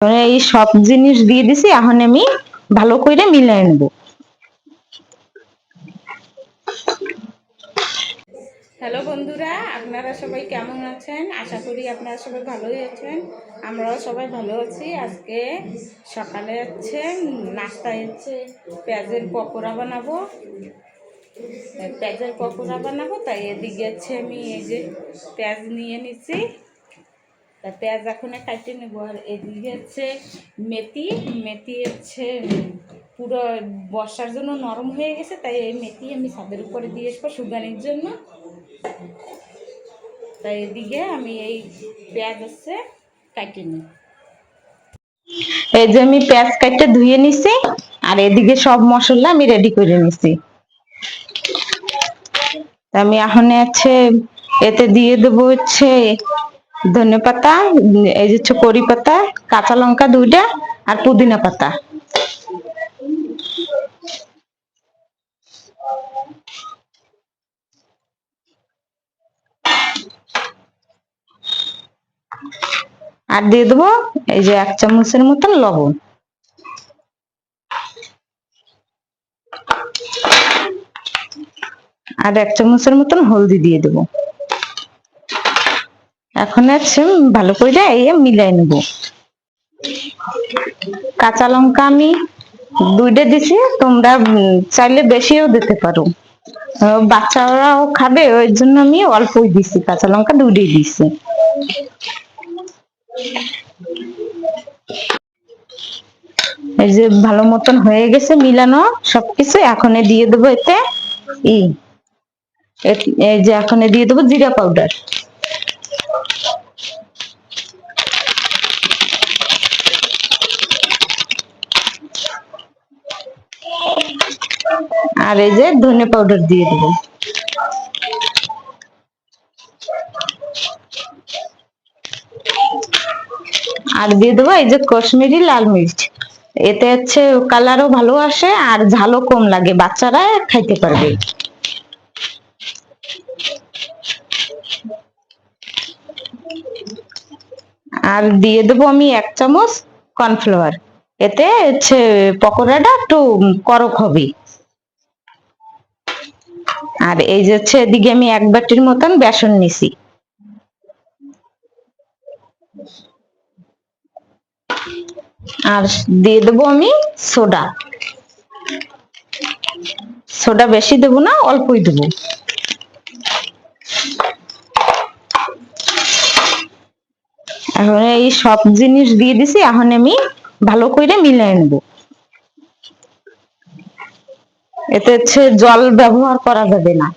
এই সব জিনিস দিয়ে দিছি, এখন আমি ভালো করে মিলাই নেব। হ্যালো বন্ধুরা, আপনারা সবাই কেমন আছেন? আশা করি আপনারা সবাই ভালোই আছেন। আমরাও সবাই ভালো আছি। আজকে সকালে হচ্ছে নাস্তায় হচ্ছে পেঁয়াজের পকোড়া বানাবো। তাই এদিকে হচ্ছে আমি এই যে পেঁয়াজ নিয়ে নিচ্ছি। তা পেঁয়াজ এখন কাটে নেব। আর এদিকে হচ্ছে মেথি মেথি হচ্ছে পুরো বর্ষার জন্য নরম হয়ে গেছে, তাই এই মেথি আমি ছাদের উপরে দিয়ে আসবো সুগারের জন্য। তাই এদিকে আমি এই পেঁয়াজ হচ্ছে কাটে নিই। এই যে আমি পেঁয়াজ কাটতে ধুয়ে নিছি, আর এদিকে সব মশলা আমি রেডি করে নিছি। আমি এখন হচ্ছে এতে দিয়ে দেবো হচ্ছে ধনে পাতা, এই যে হচ্ছে কড়ি পাতা, কাঁচা লঙ্কা 2টা, আর পুদিনা পাতা। আর দিয়ে দেবো এই যে 1 চামচের মতন লবণ। আর 1 চামচের মতন হলদি দিয়ে দেবো। এখন হচ্ছে ভালো করে মিলাই নেব। কাঁচা লঙ্কা আমি 2টা দিছি, তোমরা চাইলে বেশিও দিতে পারো। বাচ্চারাও খাবে, ওই জন্য আমি অল্পই দিছি, কাঁচা লঙ্কা 2টাই দিছি। এই যে ভালো মতন হয়ে গেছে মিলানো সবকিছু। এখন দিয়ে দেবো এতে এই যে এখন দিয়ে দেবো জিরা পাউডার। আর এই যে ধনে পাউডার দিয়ে দেবো। আর দিয়ে দেবো এই যে কাশ্মীরি লাল মির্চ। এতে হচ্ছে কালারও ভালো আসে আর ঝালও কম লাগে, বাচ্চারা খাইতে পারবে। আর দিয়ে দেবো আমি 1 চামচ কর্নফ্লাওয়ার। এতে হচ্ছে পকোড়াটা একটু করক হবে। আর এই যে হচ্ছে এদিকে আমি 1 বাটির মতন বেসন নিছি। আর দিয়ে দেবো আমি সোডা। সোডা বেশি দেবো না, অল্পই দেবো। এখন এই সব জিনিস দিয়ে দিছি, এখন আমি ভালো করে মিলাই নেব। এতে হচ্ছে জল ব্যবহার করা যাবে না।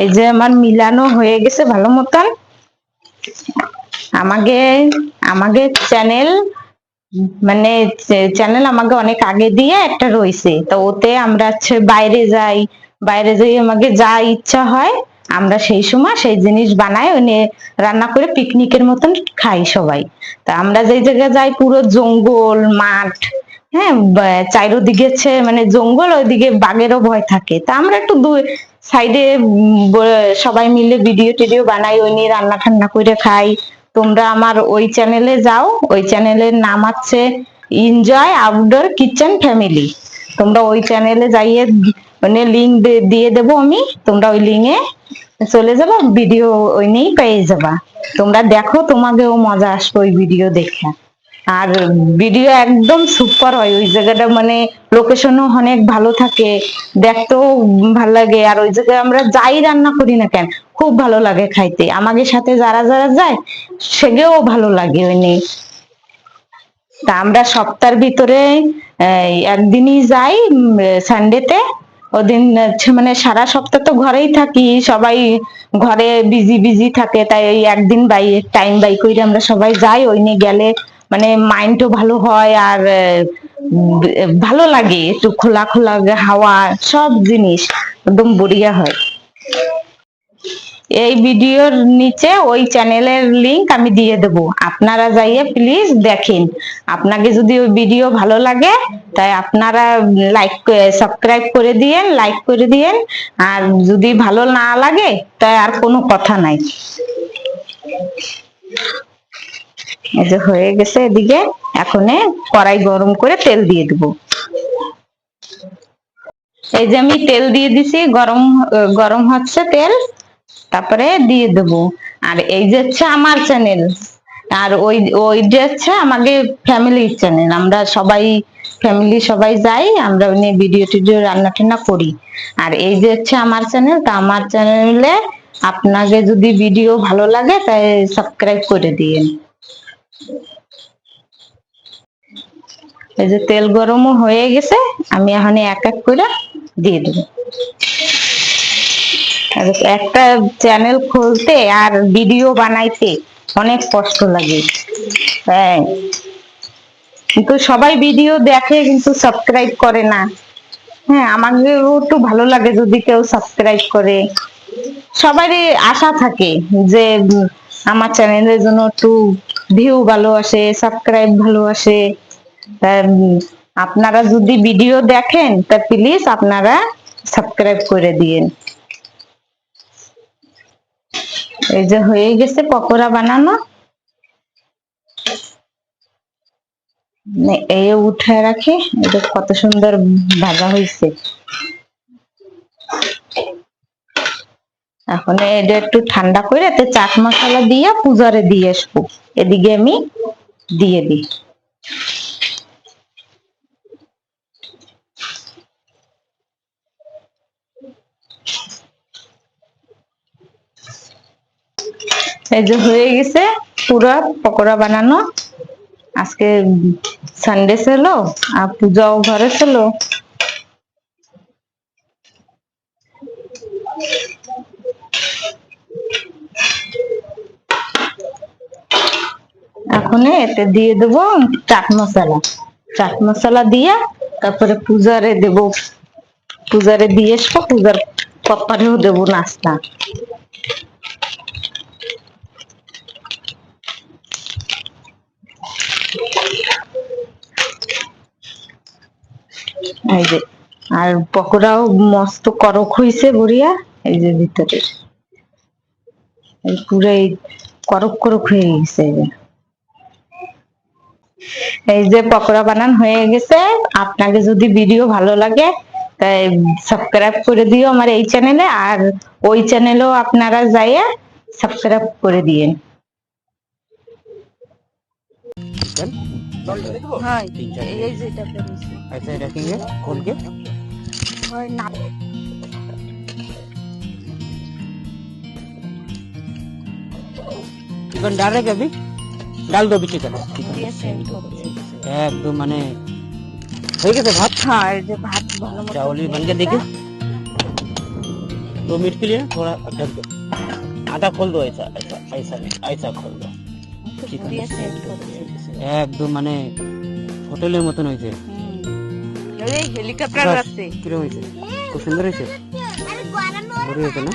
এই যে আমার মিলানো হয়ে গেছে ভালো মতন। আমাকে আমাকে চ্যানেল মানে চ্যানেল আমাকে অনেক আগে দিয়ে একটা রয়েছে, তো ওতে আমরা হচ্ছে বাইরে যাই আমাকে যা ইচ্ছা হয় আমরা সেই সময় সেই জিনিস বানাই, ওনে রান্না করে পিকনিকের মতন খাই সবাই। তা আমরা যেই জায়গায় যাই পুরো জঙ্গল মাঠ, হ্যাঁ, চারিদিকে হচ্ছে মানে জঙ্গল, ওইদিকে বাঘেরও ভয় থাকে। তা আমরা একটু সাইডে সবাই মিলে ভিডিও টিডিও বানাই, ওই নিয়ে রান্না ঠান্না করে খাই। তোমরা আমার ওই চ্যানেলে যাও, ওই চ্যানেলের নাম হচ্ছে এনজয় আউটডোর কিচেন ফ্যামিলি। তোমরা ওই চ্যানেলে যাইয়ে মানে লিংক দিয়ে দেবো আমি, তোমরা ওই লিঙ্কে চলে যাবো, ভিডিও ওই নিয়েই পেয়ে যাবা। তোমরা দেখো, তোমাকেও মজা আসবে ওই ভিডিও দেখে। আর ভিডিও একদম সুপার হয়, ওই জায়গাটা মানে লোকেশনও অনেক ভালো থাকে, দেখতেও ভালো লাগে। আর ওই জায়গায় আমরা যাই রান্না করি না কেন খুব ভালো লাগে খাইতে। আমাদের সাথে যারা যারা যায় সেগেও ভালো লাগে ওই নিয়ে। তা আমরা সপ্তাহের ভিতরে একদিনই যাই, সানডেতে। ওদিন মানে সারা সপ্তাহ তো ঘরেই থাকি, সবাই ঘরে বিজি বিজি থাকে, তাই ওই একদিন টাইম বাই করে আমরা সবাই যাই। ওই নিয়ে গেলে মানে মাইন্ডও ভালো হয়, আর ভালো লাগে, একটু খোলা খোলা হাওয়া, সব জিনিস একদম বড়িয়া হয়। এই ভিডিওর নিচে ওই চ্যানেলের লিংক আমি দিয়ে দেব, আপনারা যাইয়ে প্লিজ দেখেন। আপনাকে যদি ওই ভিডিও ভালো লাগে তাই আপনারা লাইক সাবস্ক্রাইব করে দিয়েন, লাইক করে দিয়েন। আর যদি ভালো না লাগে তাই আর কোনো কথা নাই। এই যে হয়ে গেছে এদিকে, এখন কড়াই গরম করে তেল দিয়ে দেব। এই যে আমি তেল দিয়ে দিছি, গরম গরম হচ্ছে তেল, তারপরে দিয়ে দেব। আর এই যে হচ্ছে আমার চ্যানেল, আর ওই ওই যে হচ্ছে আমাদের ফ্যামিলির চ্যানেল। আমরা সবাই ফ্যামিলি সবাই যাই, আমরা ওই ভিডিও টিডিও রান্না টান্না করি। আর এই যে হচ্ছে আমার চ্যানেল, তা আমার চ্যানেলে আপনাকে যদি ভিডিও ভালো লাগে তাই সাবস্ক্রাইব করে দিয়েন। এই যে তেল গরমও হয়ে গেছে, আমি এখন এক এক করে দিয়ে দেবো। একটা চ্যানেল খুলতে আর ভিডিও বানাইতে অনেক কষ্ট লাগে, হ্যাঁ, কিন্তু সবাই ভিডিও দেখে কিন্তু সাবস্ক্রাইব করে না। হ্যাঁ, আমাদেরও একটু ভালো লাগে যদি কেউ সাবস্ক্রাইব করে। সবারই আশা থাকে যে আমার চ্যানেলের জন্য একটু ভিউ ভালো আসে, সাবস্ক্রাইব ভালো আসে। আপনারা যদি ভিডিও দেখেন তা প্লিজ আপনারা সাবস্ক্রাইব করে দিয়েন। এই যে হয়ে গেছে পকোড়া বানানো, এই উঠে রাখি। এটা কত সুন্দর ভাজা হয়েছে। এখন এটা একটু ঠান্ডা করে এতে চাট মশলা দিয়ে পূজারে দিয়ে আসবো। এদিকে আমি দিয়ে দিই। এই যে হয়ে গেছে পুরো পকোড়া বানানো। আজকে সানডে ছিল আর পূজাও ঘরে ছিল। এখন এতে দিয়ে দেবো চাট মশলা। চাট মশলা দিয়ে তারপরে পূজারে দেব, পূজারে দিয়ে আসবো। পূজার কপারেও দেবো নাস্তা। এই যে আর পকোড়াও মস্ত করক হয়েছে বড়িয়া। এই যে ভিতরে পুরাই করক করক হয়ে গেছে। এই যে পকোড়া বানান হয়ে গেছে। আপনাকে যদি ভিডিও ভালো লাগে তাই সাবস্ক্রাইব করে দিও আমার এই চ্যানেলে, আর ওই চ্যানেলেও আপনারা যাইয়ে সাবস্ক্রাইব করে দিয়েন। चिकन डाल रहे अभी डाल दो अभी चिकन एकदम माने हो गया भात। हाँ, जो भात भालो मतो चावल भी बन के देखिए। 2 मिनट के लिए थोड़ा ढक दो, आधा खोल दो, ऐसा ऐसा ऐसा नहीं, ऐसा खोल दो। चिकन एकदम माने হোটেলের মতন হয়েছে। হেলিকপ্টার আছে কিরকম হয়েছে? খুব সুন্দর হয়েছে, বড় হয়েছে না?